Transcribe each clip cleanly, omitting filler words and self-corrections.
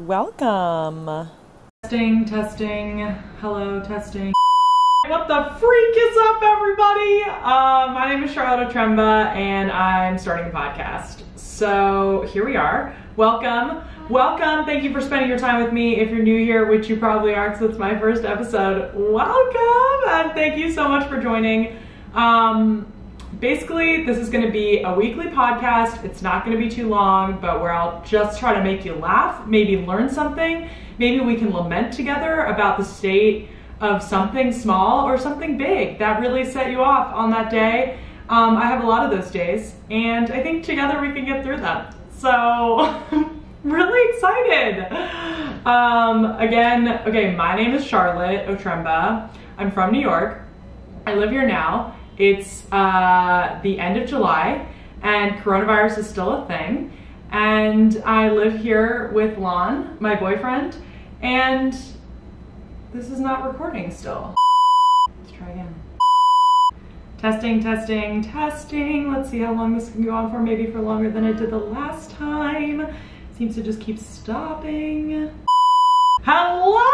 Welcome. Testing. Hello, testing. What the freak is up, everybody? My name is Charlotte Otremba, and I'm starting a podcast. So here we are. Welcome. Thank you for spending your time with me. If you're new here, which you probably are, because it's my first episode, welcome, and thank you so much for joining. Basically, this is going to be a weekly podcast. It's not going to be too long, but where I'll just try to make you laugh, maybe learn something. Maybe we can lament together about the state of something small or something big that really set you off on that day. I have a lot of those days, and I think together we can get through them. So, really excited. Okay, my name is Charlotte Otremba. I'm from New York. I live here now. It's the end of July, and coronavirus is still a thing. And I live here with Lon, my boyfriend, and this is not recording still. Let's try again. Testing. Let's see how long this can go on for. Maybe for longer than it did the last time. Seems to just keep stopping. Hello!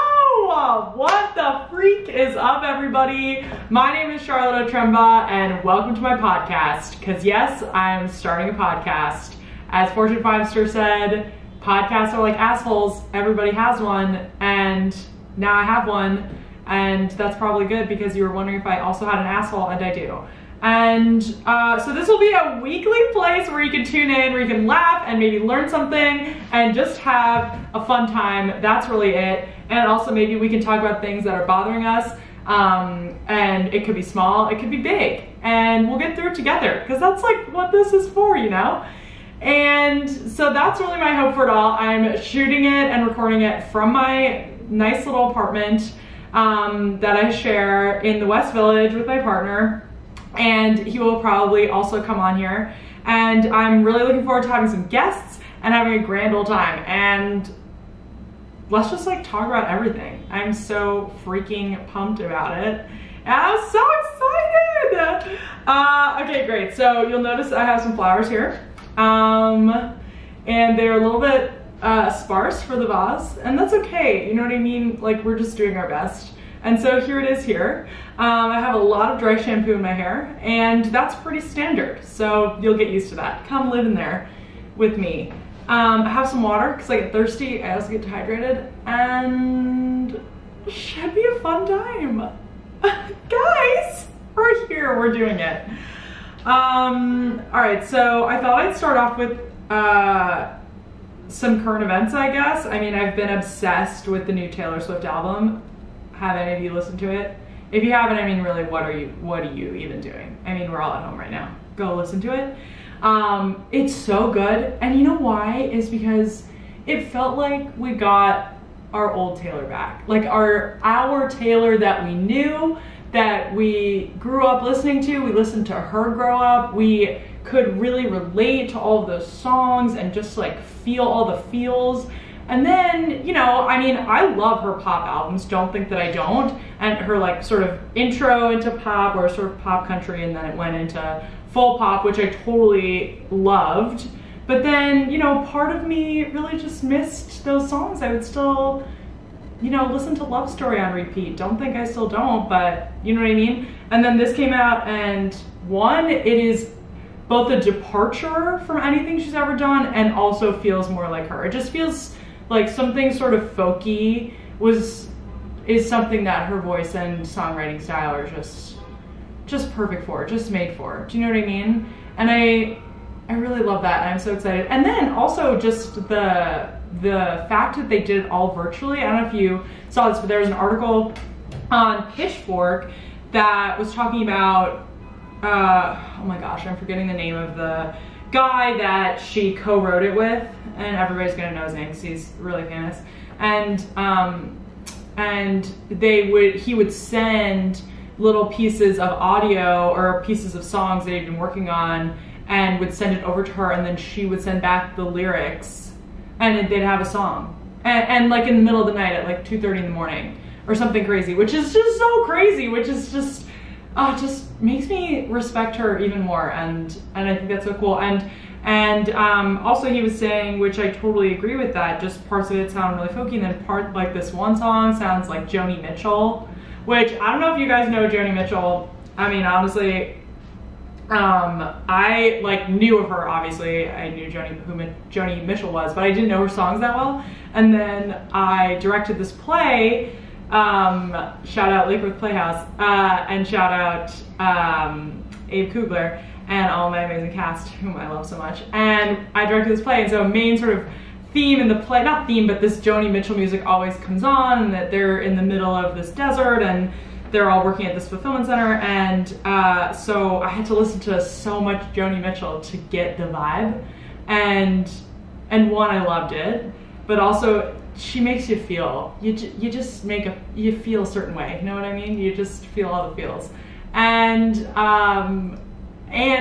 What the freak is up, everybody? My name is Charlotte Otremba, and welcome to my podcast. Because yes, I'm starting a podcast. As Fortune 5 said, podcasts are like assholes. Everybody has one, and now I have one, and that's probably good because you were wondering if I also had an asshole, and I do. And so this will be a weekly place where you can tune in, where you can laugh and maybe learn something and just have a fun time. That's really it. And also maybe we can talk about things that are bothering us. And it could be small, it could be big. And we'll get through it together because that's like what this is for, you know? And so that's really my hope for it all. I'm shooting it and recording it from my nice little apartment that I share in the West Village with my partner. And he will probably also come on here. And I'm really looking forward to having some guests and having a grand old time. And let's just like talk about everything. I'm so freaking pumped about it. And I'm so excited! Okay, great. So you'll notice I have some flowers here. And they're a little bit sparse for the vase. And that's okay, you know what I mean? Like, we're just doing our best. And so here it is here. I have a lot of dry shampoo in my hair, and that's pretty standard. So you'll get used to that. Come live in there with me. I have some water because I get thirsty. I also get dehydrated, and it should be a fun time. Guys, we're here, we're doing it. All right, so I thought I'd start off with some current events, I guess. I mean, I've been obsessed with the new Taylor Swift album. Have any of you listened to it? If you haven't, I mean, really, what are you even doing? I mean, we're all at home right now. Go listen to it. It's so good. And you know why? Is because it felt like we got our old Taylor back. Like our Taylor that we knew, that we grew up listening to. We listened to her grow up. We could really relate to all of those songs and just like feel all the feels. And then, you know, I mean, I love her pop albums, don't think that I don't, and her like sort of intro into pop or sort of pop country, and then it went into full pop, which I totally loved. But then, you know, part of me really just missed those songs. I would still, you know, listen to Love Story on repeat. Don't think I still don't, but you know what I mean? And then this came out, and one, it is both a departure from anything she's ever done and also feels more like her. It just feels like something sort of folky is something that her voice and songwriting style are just perfect for, just made for. Do you know what I mean? And I really love that, and I'm so excited. And then also just the fact that they did it all virtually. I don't know if you saw this, but there was an article on Pitchfork that was talking about oh my gosh, I'm forgetting the name of the guy that she co-wrote it with, and everybody's gonna know his name because he's really famous. And he would send little pieces of audio or pieces of songs that he'd been working on, and would send it over to her, and then she would send back the lyrics, and they'd have a song. And like in the middle of the night at like 2:30 in the morning or something crazy, which is just so crazy, which is just makes me respect her even more, and I think that's so cool. And And also he was saying, which I totally agree with that, just parts of it sound really folky, and then part, like this one song sounds like Joni Mitchell, which I don't know if you guys know Joni Mitchell. I mean, honestly, I like knew of her, obviously. I knew who Joni Mitchell was, but I didn't know her songs that well. And then I directed this play, shout out Lake Worth Playhouse, and shout out Abe Kugler and all my amazing cast, whom I love so much. And I directed this play, and so main sort of theme in the play, not theme, but this Joni Mitchell music always comes on, and that they're in the middle of this desert, and they're all working at this fulfillment center, and so I had to listen to so much Joni Mitchell to get the vibe, and one, I loved it, but also she makes you feel, you feel a certain way, you know what I mean? You just feel all the feels, and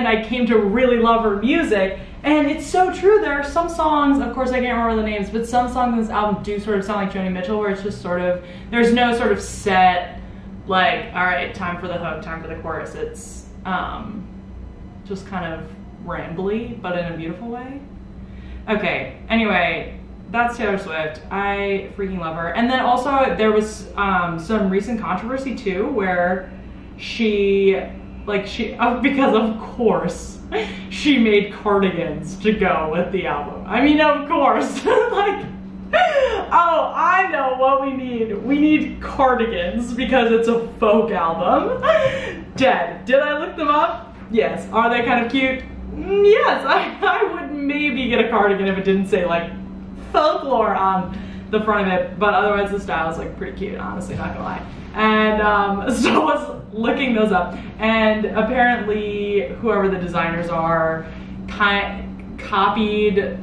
I came to really love her music, and it's so true. There are some songs, of course I can't remember the names, but some songs in this album do sort of sound like Joni Mitchell, where it's just sort of, there's no sort of set, like, all right, time for the hook, time for the chorus. It's just kind of rambly, but in a beautiful way. Okay, anyway, that's Taylor Swift. I freaking love her. And then also there was some recent controversy too, where because of course, she made cardigans to go with the album. I mean, of course, like, oh, I know what we need. We need cardigans because it's a folk album. Dead. Did I look them up? Yes. Are they kind of cute? Yes, I would maybe get a cardigan if it didn't say like folklore on the front of it, but otherwise the style is like pretty cute, honestly, not gonna lie. And so I was looking those up, and apparently whoever the designers are copied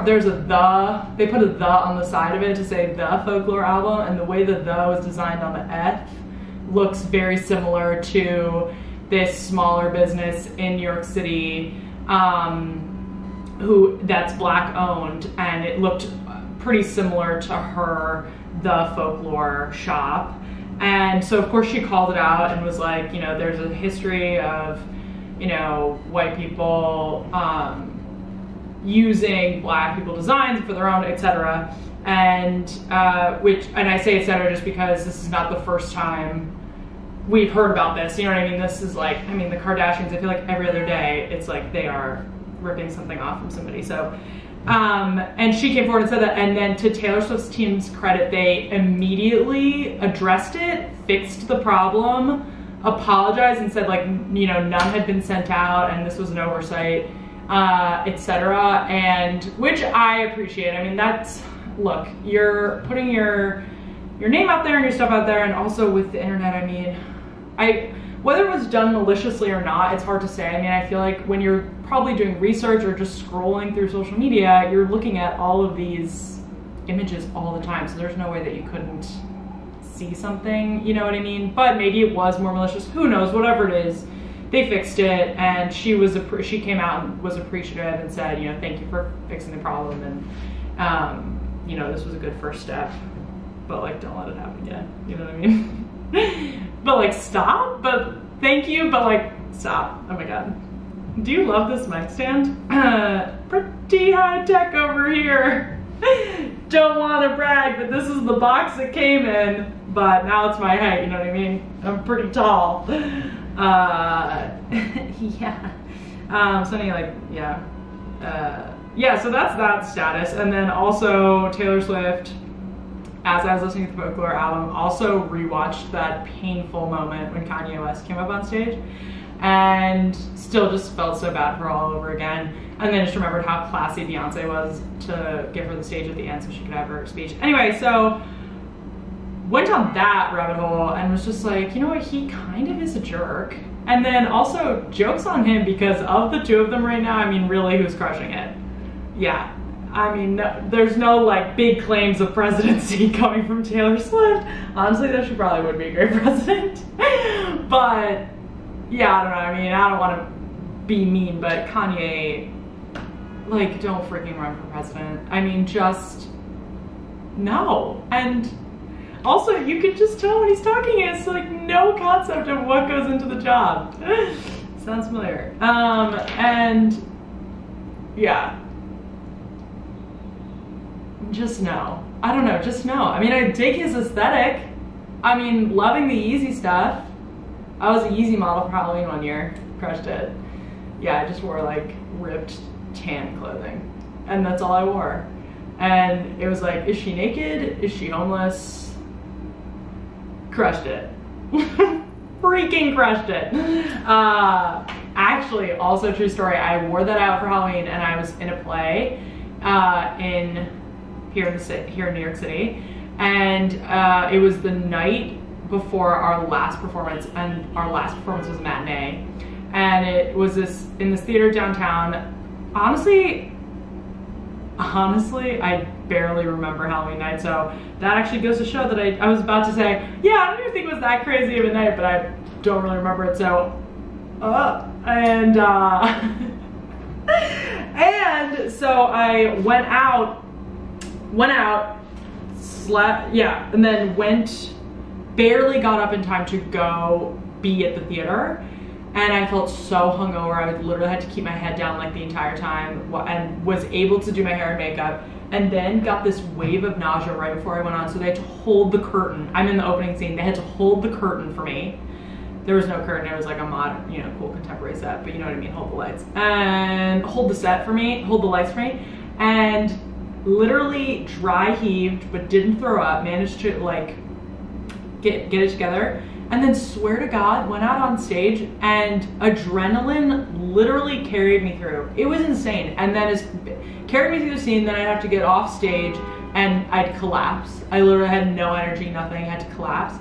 there's they put a "the" on the side of it to say "the folklore album," and the way the "the" was designed on the F looks very similar to this smaller business in New York City that's Black owned, and it looked pretty similar to her "the folklore shop." And so of course she called it out and was like, you know, there's a history of, you know, white people using Black people designs for their own, etc. And and I say etc. just because this is not the first time we've heard about this, you know what I mean? This is like, I mean, the Kardashians, I feel like every other day it's like they are ripping something off from somebody. So and she came forward and said that, and then to Taylor Swift's team's credit, they immediately addressed it, fixed the problem, apologized and said, like, you know, none had been sent out and this was an oversight, etc. And which I appreciate. I mean, that's, look, you're putting your name out there and your stuff out there, and also with the internet, I mean, whether it was done maliciously or not, it's hard to say. I mean, I feel like when you're probably doing research or just scrolling through social media, you're looking at all of these images all the time, so there's no way that you couldn't see something, you know what I mean? But maybe it was more malicious, who knows, whatever it is, they fixed it, and she came out and was appreciative and said, you know, thank you for fixing the problem, and you know, this was a good first step, but like, don't let it happen again, you know what I mean? But like, stop, but thank you, but like, stop. Oh my god. Do you love this mic stand? Pretty high tech over here. Don't want to brag, but this is the box it came in, but now it's my height, you know what I mean? I'm pretty tall. Yeah. So anyway, like, yeah. Yeah, so that's that status. And then also Taylor Swift, as I was listening to the Folklore album, also rewatched that painful moment when Kanye West came up on stage, and still just felt so bad for her all over again. And then just remembered how classy Beyonce was to give her the stage at the end so she could have her speech. Anyway, so went down that rabbit hole and was just like, you know what, he kind of is a jerk. And then also jokes on him, because of the two of them right now, I mean, really, who's crushing it? Yeah. I mean, there's no like big claims of presidency coming from Taylor Swift. Honestly, though, she probably would be a great president. But yeah, I don't know. I mean, I don't want to be mean, but Kanye, like, don't freaking run for president. I mean, just no. And also, you can just tell when he's talking, it's like no concept of what goes into the job. Sounds familiar. And yeah. Just no. I don't know, just no. I mean, I dig his aesthetic. I mean, loving the Yeezy stuff. I was a Yeezy model for Halloween one year. Crushed it. Yeah, I just wore like ripped tan clothing. And that's all I wore. And it was like, is she naked? Is she homeless? Crushed it. Freaking crushed it. Actually, also true story, I wore that out for Halloween and I was in a play here in New York City. And it was the night before our last performance, and our last performance was a matinee. And it was in this theater downtown. Honestly, I barely remember Halloween night, so that actually goes to show that I was about to say, yeah, I don't even think it was that crazy of a night, but I don't really remember it, so, and so I went out, slept, yeah, and then barely got up in time to go be at the theater. And I felt so hungover. I literally had to keep my head down like the entire time, and was able to do my hair and makeup, and then got this wave of nausea right before I went on. So they had to hold the curtain. I'm in the opening scene. They had to hold the curtain for me. There was no curtain. It was like a modern, you know, cool contemporary set, but you know what I mean, hold the lights. And hold the set for me, hold the lights for me. And literally dry heaved, but didn't throw up, managed to like get it together. And then swear to God, went out on stage and adrenaline literally carried me through. It was insane. And then carried me through the scene, then I'd have to get off stage and I'd collapse. I literally had no energy, nothing, I had to collapse.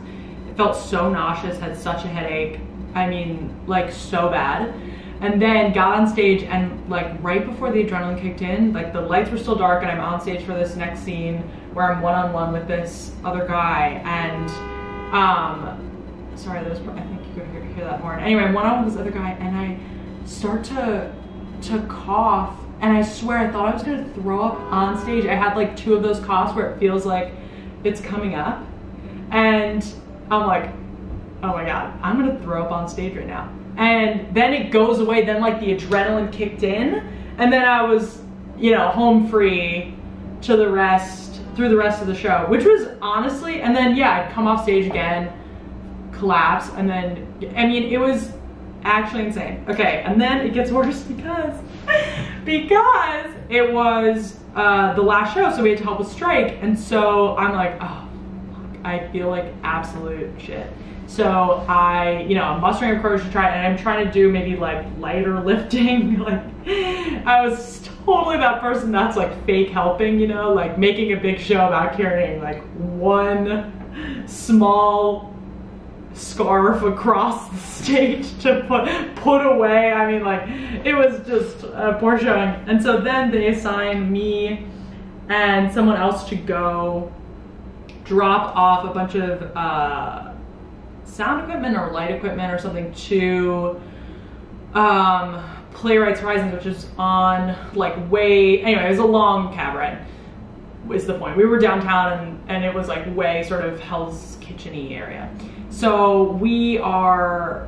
It felt so nauseous, had such a headache. I mean, like so bad. And then got on stage and like right before the adrenaline kicked in, like the lights were still dark and I'm on stage for this next scene where I'm one-on-one with this other guy and sorry, I think you could hear that more. Anyway, I'm one-on-one with this other guy and I start to cough, and I swear I thought I was gonna throw up on stage. I had like 2 of those coughs where it feels like it's coming up, and I'm like, oh my God, I'm gonna throw up on stage right now. And then it goes away, then like the adrenaline kicked in, and then I was, you know, home free through the rest of the show, which was honestly, and then yeah, I'd come off stage again, collapse, and then, I mean, it was actually insane. Okay, and then it gets worse because it was the last show, so we had to help with strike, and so I'm like, oh, fuck, I feel like absolute shit. So I'm mustering up courage to try it, and I'm trying to do maybe like lighter lifting. Like I was totally that person that's like fake helping, you know, like making a big show about carrying like one small scarf across the stage to put away. I mean, like, it was just a poor showing. And so then they assigned me and someone else to go drop off a bunch of sound equipment or light equipment or something to Playwrights Rising, which is on like anyway, it was a long cab ride, is the point. We were downtown and it was like way sort of Hell's Kitchen-y area. So we are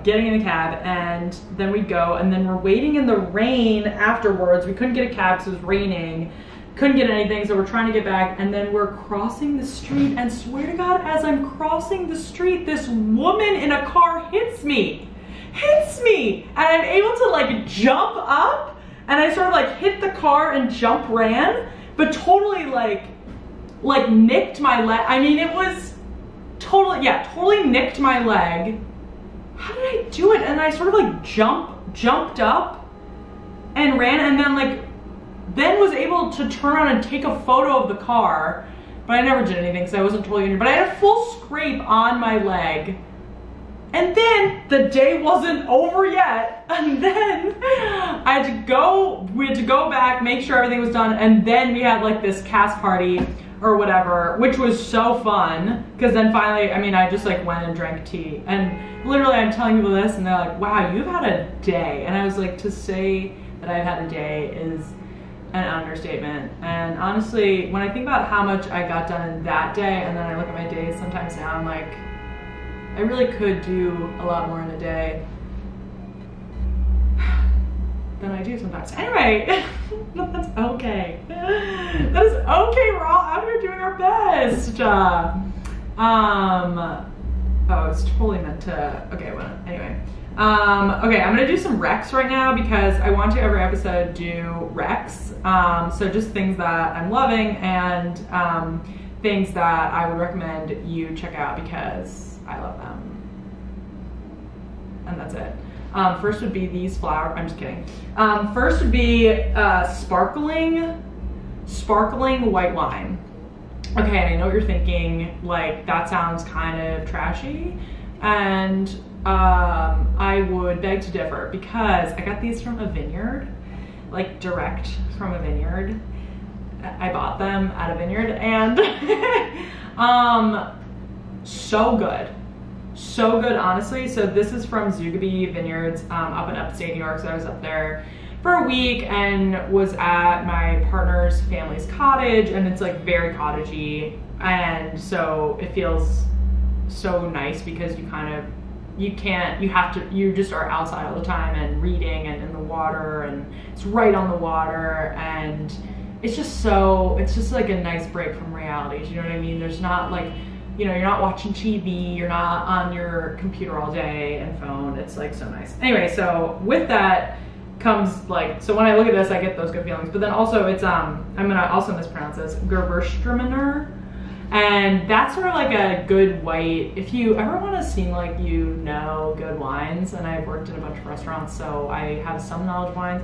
getting in a cab, and then we go, and then we're waiting in the rain afterwards. We couldn't get a cab because it was raining, couldn't get anything, so we're trying to get back, and then we're crossing the street, and swear to God, as I'm crossing the street, this woman in a car hits me, and I'm able to like jump up, and I sort of like hit the car and ran, but totally like nicked my leg. I mean, it was totally nicked my leg. How did I do it? And I sort of like jumped up and ran, and then was able to turn around and take a photo of the car, but I never did anything because I wasn't totally injured. But I had a full scrape on my leg. And then the day wasn't over yet. And then we had to go back, make sure everything was done, and then we had like this cast party or whatever, which was so fun, because then finally, I mean, I just like went and drank tea, and literally I'm telling people this and they're like, wow, you've had a day. And I was like, to say that I've had a day is an understatement. And honestly, when I think about how much I got done in that day, and then I look at my days sometimes now, I'm like, I really could do a lot more in a day. than I do sometimes. Anyway, that's okay. That is okay. We're all out here doing our best. Oh, it's totally meant to, okay, well, anyway. Okay, I'm gonna do some recs right now because I want to every episode do recs. So just things that I'm loving and things that I would recommend you check out because I love them. And that's it. First would be these flowers, I'm just kidding. First would be sparkling white wine. Okay, and I know what you're thinking, like that sounds kind of trashy, and I would beg to differ because I got these from a vineyard, like direct from a vineyard. I bought them at a vineyard and so good, honestly. So this is from Zugabee Vineyards up in upstate New York. So I was up there for a week and was at my partner's family's cottage, and it's like very cottagey, and so it feels so nice because you just are outside all the time and reading and in the water, and it's right on the water, and it's just like a nice break from reality. Do you know what I mean? There's not like, you know, you're not watching TV, you're not on your computer all day and phone. It's like so nice. Anyway, so with that comes like, so when I look at this, I get those good feelings. But then also it's, I'm gonna also mispronounce this, Gewürztraminer. And that's sort of like a good white, if you ever want to seem like you know good wines, and I've worked in a bunch of restaurants, so I have some knowledge of wines.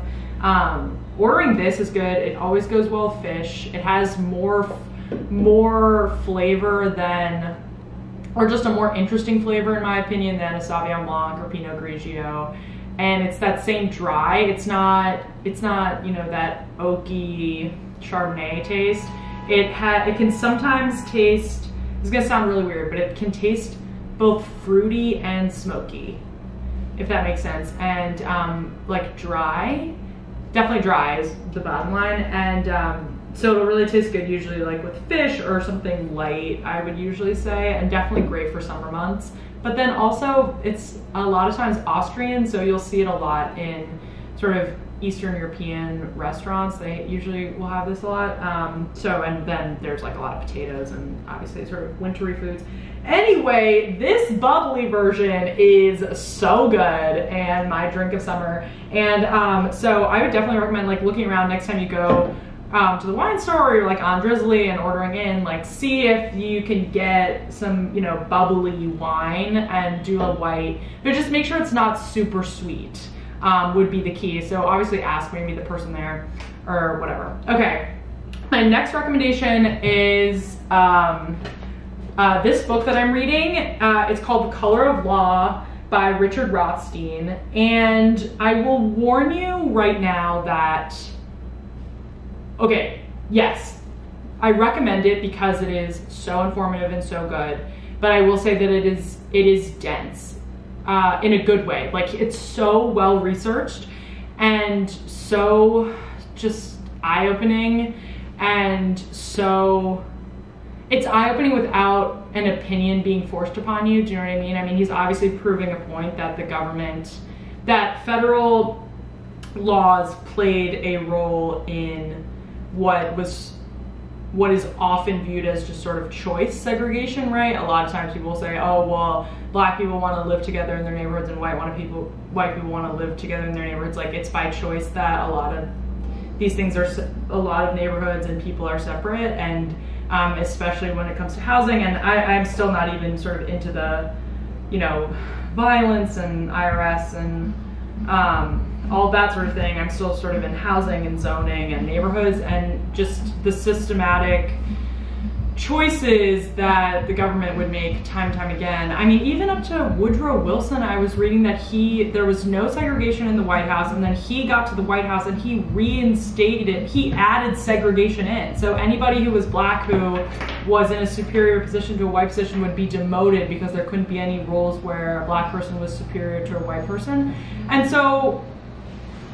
Ordering this is good. It always goes well with fish. It has more flavor than, or just a more interesting flavor in my opinion than a Sauvignon Blanc or Pinot Grigio. And it's that same dry. It's not, you know, that oaky Chardonnay taste. It can sometimes taste, it's gonna sound really weird, but it can taste both fruity and smoky, if that makes sense. And like dry, definitely dry is the bottom line. And so it'll really taste good usually like with fish or something light, I would usually say, and definitely great for summer months. But then also it's a lot of times Austrian, so you'll see it a lot in sort of Eastern European restaurants. They usually will have this a lot. And then there's like a lot of potatoes and obviously sort of wintry foods. Anyway, this bubbly version is so good and my drink of summer. And so I would definitely recommend like looking around next time you go to the wine store, or you're like on Drizzly and ordering in, like see if you can get some, you know, bubbly wine and do a white, but just make sure it's not super sweet. Would be the key. So obviously ask maybe the person there or whatever. Okay, my next recommendation is this book that I'm reading. It's called The Color of Law by Richard Rothstein. And I will warn you right now that, okay, yes, I recommend it because it is so informative and so good, but I will say that it is dense. In a good way. Like it's so well researched and so just eye-opening, and so it's eye-opening without an opinion being forced upon you. Do you know what I mean? I mean, he's obviously proving a point that the government, that federal laws played a role in what is often viewed as just sort of choice segregation, right? A lot of times people will say, oh, well, black people want to live together in their neighborhoods and white people want to live together in their neighborhoods. Like it's by choice that a lot of these things are, a lot of neighborhoods and people are separate, and especially when it comes to housing. And I'm still not even sort of into the, you know, violence and IRS and all that sort of thing. I'm still sort of in housing and zoning and neighborhoods, and just the systematic choices that the government would make time and time again. I mean, even up to Woodrow Wilson, I was reading that there was no segregation in the White House, and then he got to the White House and he reinstated it. He added segregation in. So anybody who was black who was in a superior position to a white position would be demoted because there couldn't be any roles where a black person was superior to a white person. And so,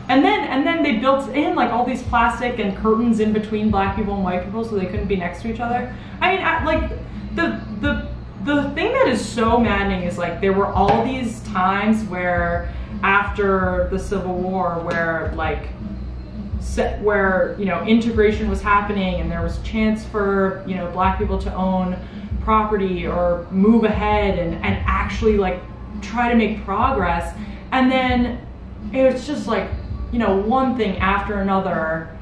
and then they built in like all these plastic and curtains in between black people and white people so they couldn't be next to each other. I mean, like the the thing that is so maddening is like there were all these times where after the Civil War where like you know, integration was happening and there was chance for, you know, Black people to own property or move ahead and actually like try to make progress, and then it's just like, you know, one thing after another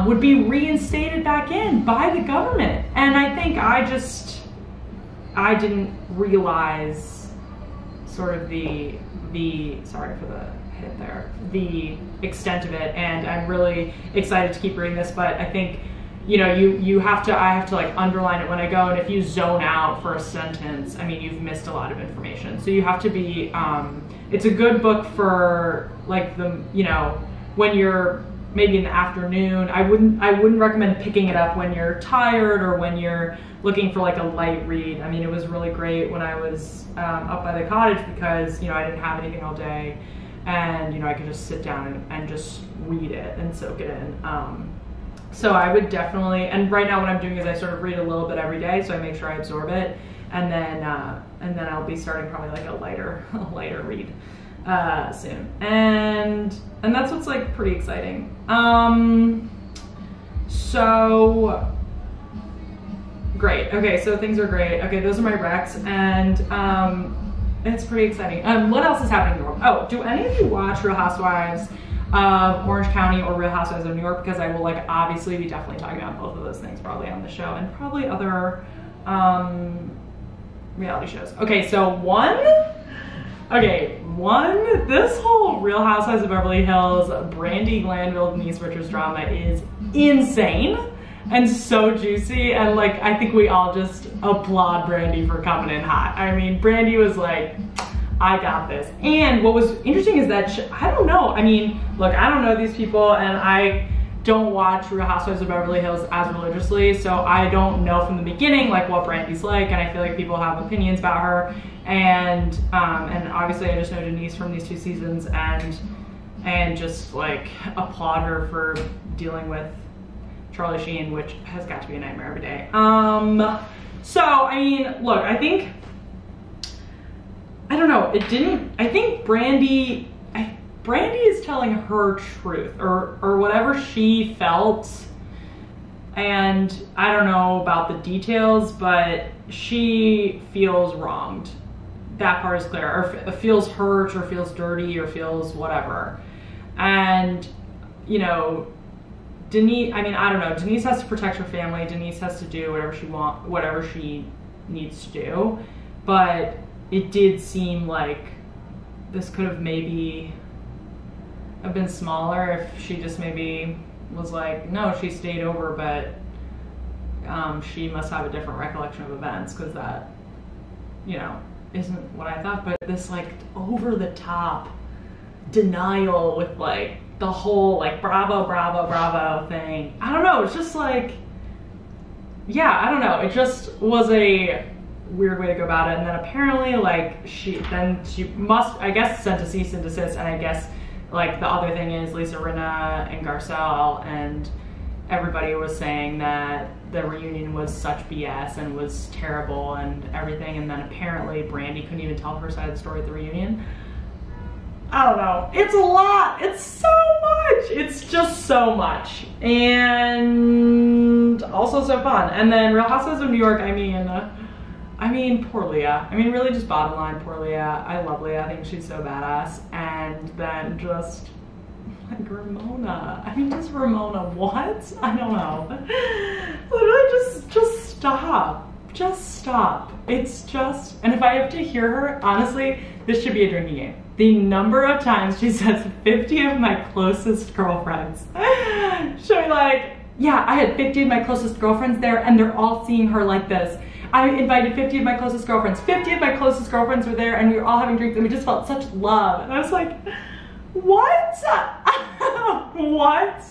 would be reinstated back in by the government. And I think I didn't realize sort of the sorry for the hit there, the extent of it, and I'm really excited to keep reading this, but I think, you know, I have to like underline it when I go, and if you zone out for a sentence, I mean, you've missed a lot of information. So you have to be, it's a good book for like the, you know, when you're maybe in the afternoon. I wouldn't recommend picking it up when you're tired or when you're looking for like a light read. I mean, it was really great when I was up by the cottage because, you know, I didn't have anything all day, and, you know, I could just sit down and just read it and soak it in. So I would definitely, and right now what I'm doing is I sort of read a little bit every day, so I make sure I absorb it, and then I'll be starting probably like a lighter read soon, and that's what's like pretty exciting. So great. Okay, so things are great. Okay, those are my recs, and it's pretty exciting. What else is happening in the world? Oh, do any of you watch Real Housewives of Orange County or Real Housewives of New York? Because I will like obviously be definitely talking about both of those things probably on the show, and probably other reality shows. Okay, so this whole Real Housewives of Beverly Hills, Brandi Glanville, Denise Richards drama is insane and so juicy, and like I think we all just applaud Brandi for coming in hot. I mean, Brandi was like, I got this. And what was interesting is that I don't know, I mean, look, I don't know these people, and I don't watch Real Housewives of Beverly Hills as religiously, so I don't know from the beginning like what Brandi's like, and I feel like people have opinions about her, and obviously I just know Denise from these 2 seasons, and just like applaud her for dealing with Charlie Sheen, which has got to be a nightmare every day. So I mean, look, I don't know, I think Brandi is telling her truth, or whatever she felt, and I don't know about the details, but she feels wronged. That part is clear, or feels hurt, or feels dirty, or feels whatever. And, you know, Denise, I mean, I don't know, Denise has to protect her family, Denise has to do whatever she needs to do, but it did seem like this could have maybe have been smaller if she just maybe was like, no, she stayed over, but she must have a different recollection of events, because that, you know, isn't what I thought. But this like over the top denial with like the whole like bravo, bravo, bravo thing, I don't know, it's just like, yeah, I don't know, it just was a weird way to go about it. And then apparently like she must, I guess, sent a cease and desist, and I guess like the other thing is Lisa Rinna and Garcelle and everybody was saying that the reunion was such BS and was terrible and everything, and then apparently Brandi couldn't even tell her side of the story at the reunion. I don't know, it's a lot, it's so much, it's just so much, and also so fun. And then Real Housewives of New York, I mean, poor Leah. I mean, really just bottom line, poor Leah. I love Leah, I think she's so badass. And then just like Ramona. I mean, just Ramona, what? I don't know. Literally just stop. Just stop. It's just, and if I have to hear her, honestly, this should be a drinking game. The number of times she says 50 of my closest girlfriends. She'll be like, yeah, I had 50 of my closest girlfriends there, and they're all seeing her like this. I invited 50 of my closest girlfriends. 50 of my closest girlfriends were there, and we were all having drinks, and we just felt such love. And I was like, what? What?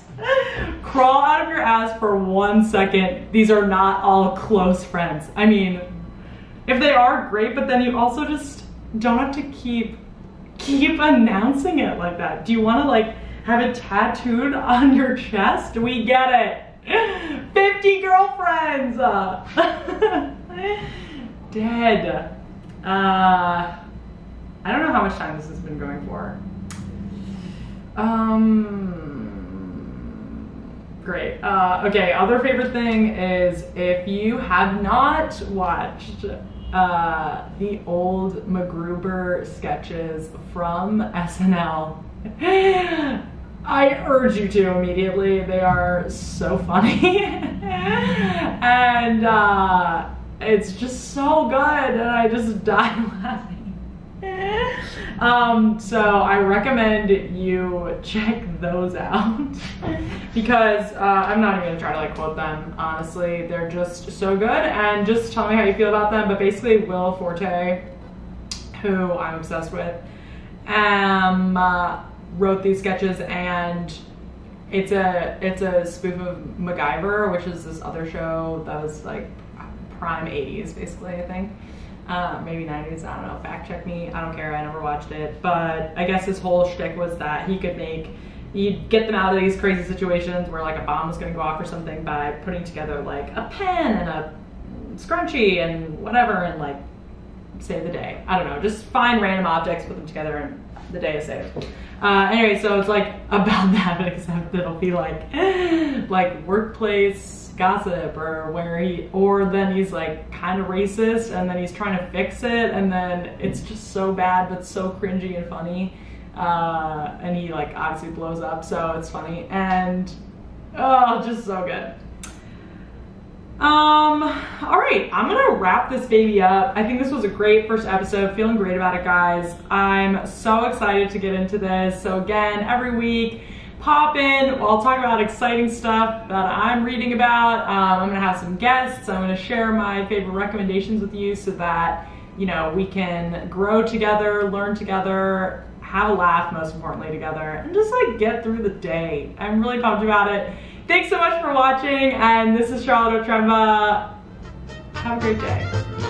Crawl out of your ass for 1 second. These are not all close friends. I mean, if they are, great, but then you also just don't have to keep announcing it like that. Do you want to like have it tattooed on your chest? We get it. 50 girlfriends. dead. I don't know how much time this has been going for. Great. Okay, other favorite thing is if you have not watched the old MacGruber sketches from SNL, I urge you to immediately. They are so funny. And it's just so good, and I just die laughing. So I recommend you check those out because I'm not even gonna try to like quote them, honestly. They're just so good, and just tell me how you feel about them. But basically Will Forte, who I'm obsessed with, wrote these sketches, and it's a spoof of MacGyver, which is this other show that was like prime 80s basically, I think. Maybe 90s, I don't know, fact check me, I don't care, I never watched it. But I guess his whole shtick was that he'd get them out of these crazy situations where like a bomb was gonna go off or something by putting together like a pen and a scrunchie and whatever and like save the day. I don't know, just find random objects, put them together, and the day is saved. Anyway, so it's like about that, except it'll be like workplace gossip, or then he's like kind of racist, and then he's trying to fix it, and then it's just so bad but so cringy and funny, and he like obviously blows up, so it's funny, and oh, just so good. All right, I'm gonna wrap this baby up. I think this was a great first episode. Feeling great about it, guys. I'm so excited to get into this. So again, every week, pop in. I'll talk about exciting stuff that I'm reading about. I'm gonna have some guests. I'm gonna share my favorite recommendations with you so that, you know, we can grow together, learn together, have a laugh, most importantly, together, and just like get through the day. I'm really pumped about it. Thanks so much for watching, and this is Charlotte Otremba. Have a great day.